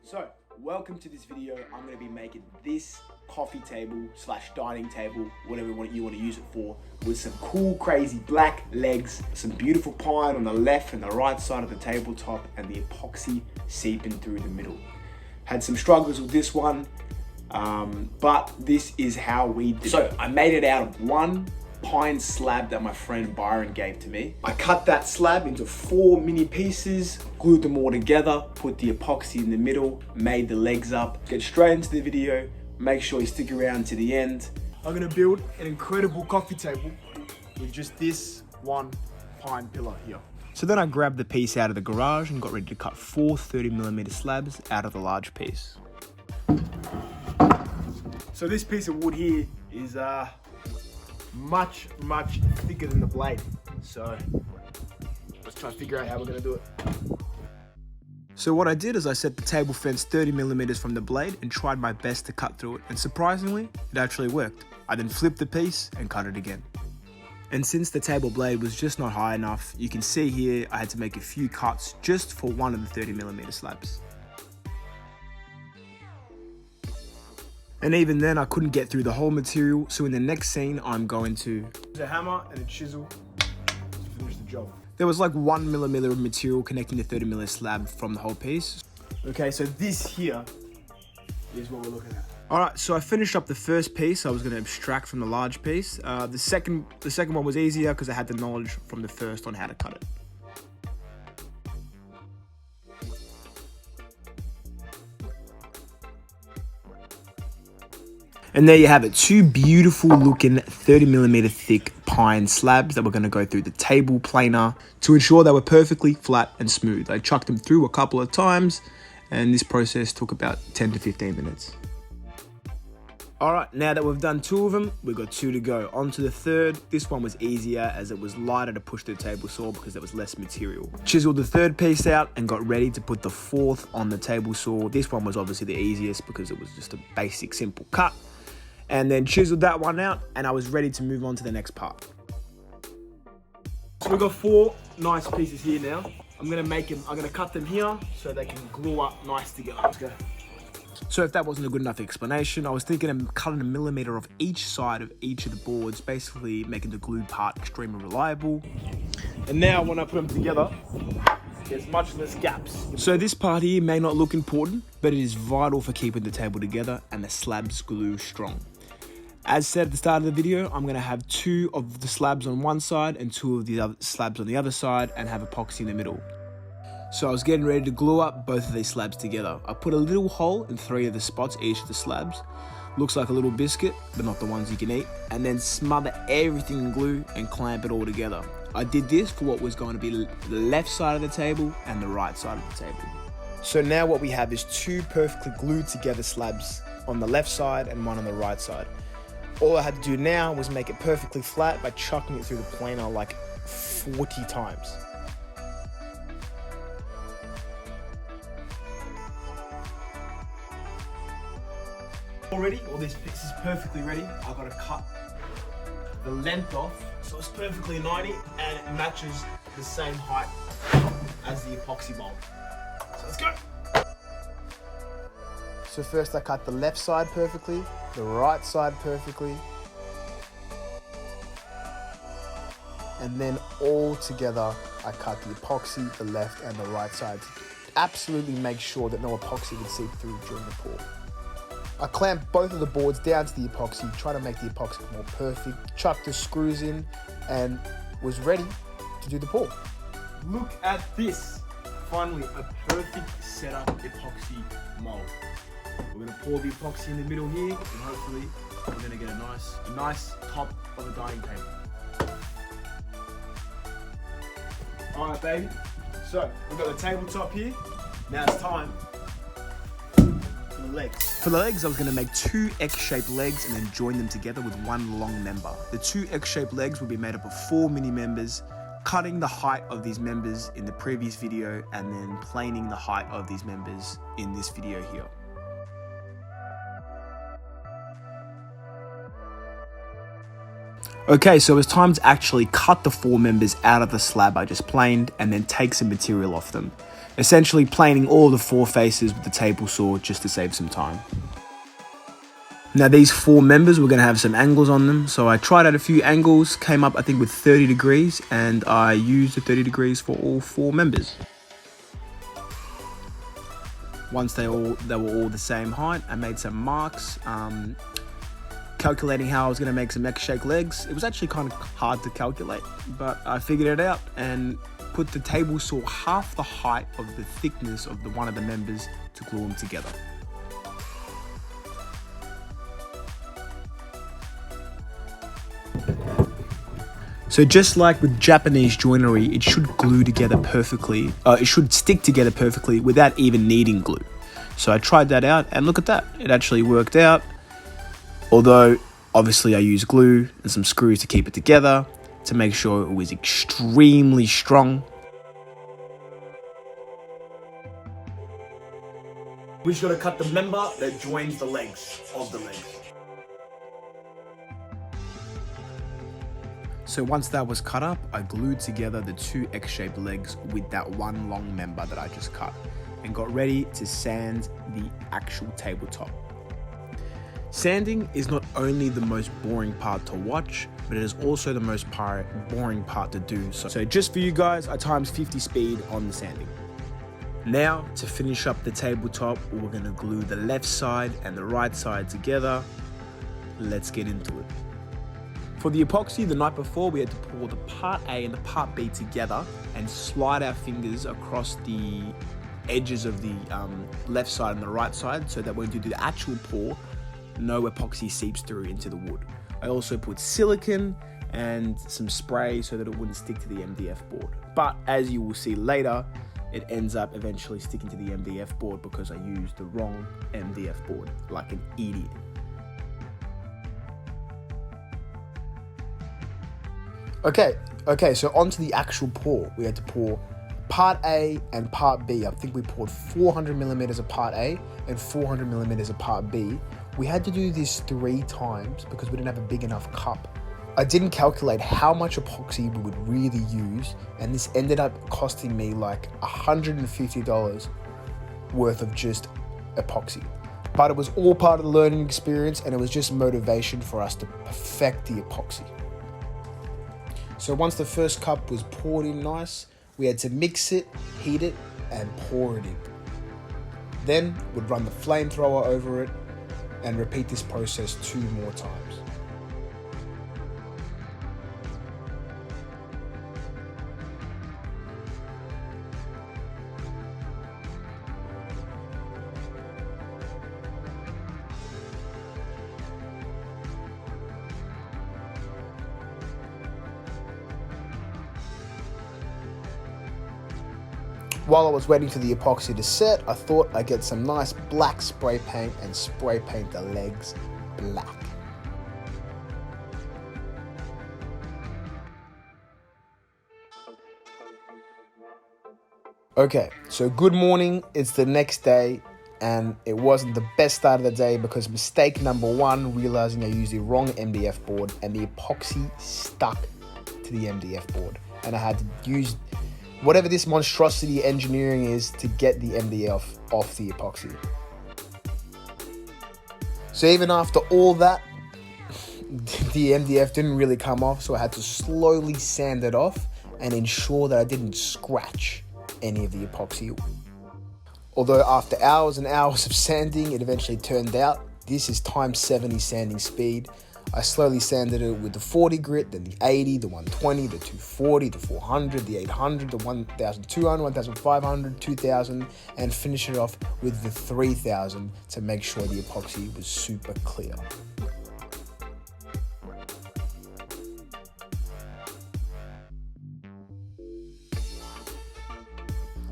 So, welcome to this video. I'm going to be making this coffee table slash dining table, whatever you want to use it for, with some cool, crazy black legs, some beautiful pine on the left and the right side of the tabletop, and the epoxy seeping through the middle. Had some struggles with this one, but this is how we did it. So, I made it out of one pine slab that my friend Byron gave to me. I cut that slab into 4 mini pieces, glued them all together, put the epoxy in the middle, made the legs up. Get straight into the video, make sure you stick around to the end. I'm gonna build an incredible coffee table with just this one pine pillar here. So then I grabbed the piece out of the garage and got ready to cut 4 30mm slabs out of the large piece. So this piece of wood here is much thicker than the blade. So let's try and figure out how we're gonna do it. So what I did is I set the table fence 30mm from the blade and tried my best to cut through it, and surprisingly, it actually worked. I then flipped the piece and cut it again. And since the table blade was just not high enough, you can see here I had to make a few cuts just for one of the 30mm slabs. And even then I couldn't get through the whole material, so in the next scene I'm going to use a hammer and a chisel to finish the job. There was like 1mm of material connecting the 30mm slab from the whole piece. Okay, so this here is what we're looking at. Alright, so I finished up the first piece I was going to abstract from the large piece. The second one was easier because I had the knowledge from the first on how to cut it. And there you have it, 2 beautiful looking 30mm thick pine slabs that we're gonna go through the table planer to ensure they were perfectly flat and smooth. I chucked them through a couple of times and this process took about 10 to 15 minutes. All right, now that we've done 2 of them, we've got 2 to go. On to the third. This one was easier as it was lighter to push through the table saw because there was less material. Chiseled the third piece out and got ready to put the 4th on the table saw. This one was obviously the easiest because it was just a basic, simple cut. And then chiseled that one out and I was ready to move on to the next part. So we've got 4 nice pieces here now. I'm gonna cut them here so they can glue up nice together. Let's go. So if that wasn't a good enough explanation, I was thinking of cutting 1mm off each side of each of the boards, basically making the glue part extremely reliable. And now when I put them together, there's much less gaps. So this part here may not look important, but it is vital for keeping the table together and the slabs glue strong. As said at the start of the video, I'm going to have 2 of the slabs on one side and 2 of the other slabs on the other side and have epoxy in the middle. So I was getting ready to glue up both of these slabs together. I put a little hole in 3 of the spots, each of the slabs. Looks like a little biscuit, but not the ones you can eat. And then smother everything in glue and clamp it all together. I did this for what was going to be the left side of the table and the right side of the table. So now what we have is 2 perfectly glued together slabs on the left side and one on the right side. All I had to do now was make it perfectly flat by chucking it through the planer like 40 times. Already, all this piece is perfectly ready. I've got to cut the length off so it's perfectly 90 and it matches the same height as the epoxy mold. So let's go. So first I cut the left side perfectly, the right side perfectly, and then all together I cut the epoxy, the left and the right side to absolutely make sure that no epoxy would seep through during the pour. I clamped both of the boards down to the epoxy, try to make the epoxy more perfect, chucked the screws in and was ready to do the pour. Look at this, finally a perfect setup epoxy mold. We're going to pour the epoxy in the middle here and hopefully we're going to get a nice top of the dining table. Alright baby, so we've got the tabletop here, now it's time for the legs. For the legs I was going to make 2 X-shaped legs and then join them together with 1 long member. The 2 X-shaped legs will be made up of 4 mini members, cutting the height of these members in the previous video and then planing the height of these members in this video here. Okay, so it's time to actually cut the 4 members out of the slab I just planed and then take some material off them. essentially planing all the 4 faces with the table saw just to save some time. Now these 4 members, we're going to have some angles on them. So I tried out a few angles, came up I think with 30 degrees, and I used the 30 degrees for all 4 members. Once they were all the same height, I made some marks, calculating how I was going to make some X-shaped legs. It was actually kind of hard to calculate, but I figured it out and put the table saw half the height of the thickness of one of the members to glue them together. So just like with Japanese joinery, it should glue together perfectly. It should stick together perfectly without even needing glue. So I tried that out and look at that. It actually worked out. Although obviously I used glue and some screws to keep it together to make sure it was extremely strong. We just gotta cut the member that joins the legs of the legs. So once that was cut up, I glued together the 2 X-shaped legs with that one long member that I just cut and got ready to sand the actual tabletop. Sanding is not only the most boring part to watch, but it is also the most boring part to do. So just for you guys, I times 50 speed on the sanding. Now to finish up the tabletop, we're gonna glue the left side and the right side together. Let's get into it. For the epoxy, the night before, we had to pour the part A and the part B together and slide our fingers across the edges of the left side and the right side so that when you do the actual pour, no epoxy seeps through into the wood. I also put silicone and some spray so that it wouldn't stick to the MDF board. But as you will see later, it ends up eventually sticking to the MDF board because I used the wrong MDF board like an idiot. Okay, so onto the actual pour. We had to pour part A and part B. I think we poured 400 millimeters of part A and 400 millimeters of part B. We had to do this 3 times because we didn't have a big enough cup. I didn't calculate how much epoxy we would really use, and this ended up costing me like $150 worth of just epoxy. But it was all part of the learning experience, and it was just motivation for us to perfect the epoxy. So once the first cup was poured in nice, we had to mix it, heat it, and pour it in. Then we'd run the flamethrower over it and repeat this process 2 more times. While I was waiting for the epoxy to set, I thought I'd get some nice black spray paint and spray paint the legs black. Okay, so good morning, it's the next day, and it wasn't the best start of the day because mistake number 1, realizing I used the wrong MDF board and the epoxy stuck to the MDF board. And I had to use whatever this monstrosity engineering is to get the MDF off the epoxy. So even after all that, the MDF didn't really come off, so I had to slowly sand it off and ensure that I didn't scratch any of the epoxy. Although after hours and hours of sanding, it eventually turned out this is times 70 sanding speed. I slowly sanded it with the 40 grit, then the 80, the 120, the 240, the 400, the 800, the 1200, 1500, 2000, and finish it off with the 3000 to make sure the epoxy was super clear.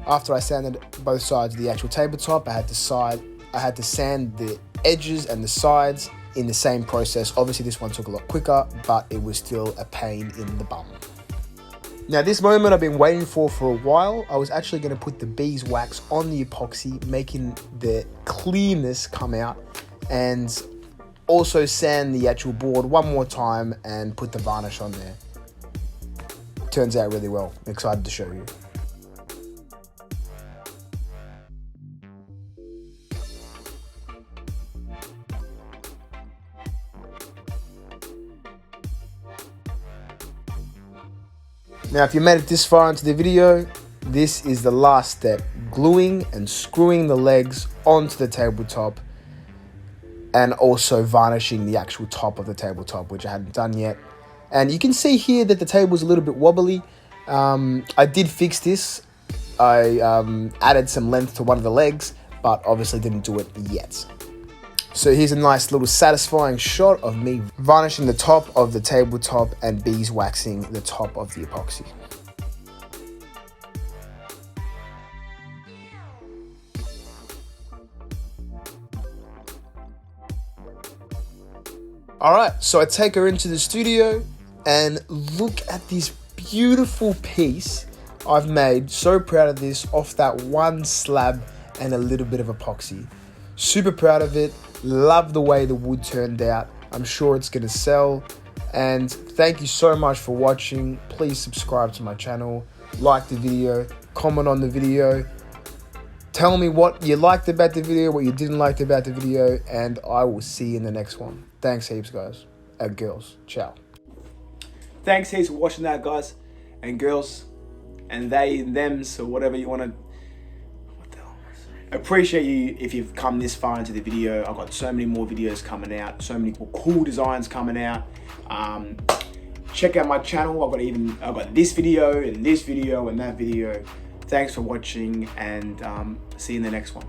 After I sanded both sides of the actual tabletop, I had to sand the edges and the sides in the same process. Obviously this one took a lot quicker, but it was still a pain in the bum. Now this moment I've been waiting for a while. I was actually going to put the beeswax on the epoxy, making the clearness come out, and also sand the actual board one more time and put the varnish on there. Turns out really well. I'm excited to show you. Now, if you made it this far into the video, this is the last step, gluing and screwing the legs onto the tabletop and also varnishing the actual top of the tabletop, which I hadn't done yet. And you can see here that the table's a little bit wobbly. I did fix this. I added some length to one of the legs, but obviously didn't do it yet. So here's a nice little satisfying shot of me varnishing the top of the tabletop and beeswaxing the top of the epoxy. Alright, so I take her into the studio and look at this beautiful piece I've made. So proud of this, off that one slab and a little bit of epoxy. Super proud of it. Love the way the wood turned out. I'm sure it's going to sell. And thank you so much for watching. Please subscribe to my channel, like the video, comment on the video. Tell me what you liked about the video, what you didn't like about the video, and I will see you in the next one. Thanks heaps, guys and girls. Ciao. Thanks heaps for watching that, guys and girls, and they and thems, or whatever you want to. What the hell? Appreciate you if you've come this far into the video. I've got so many more videos coming out, so many cool designs coming out. Check out my channel. I've got this video and this video and that video. Thanks for watching, and see you in the next one.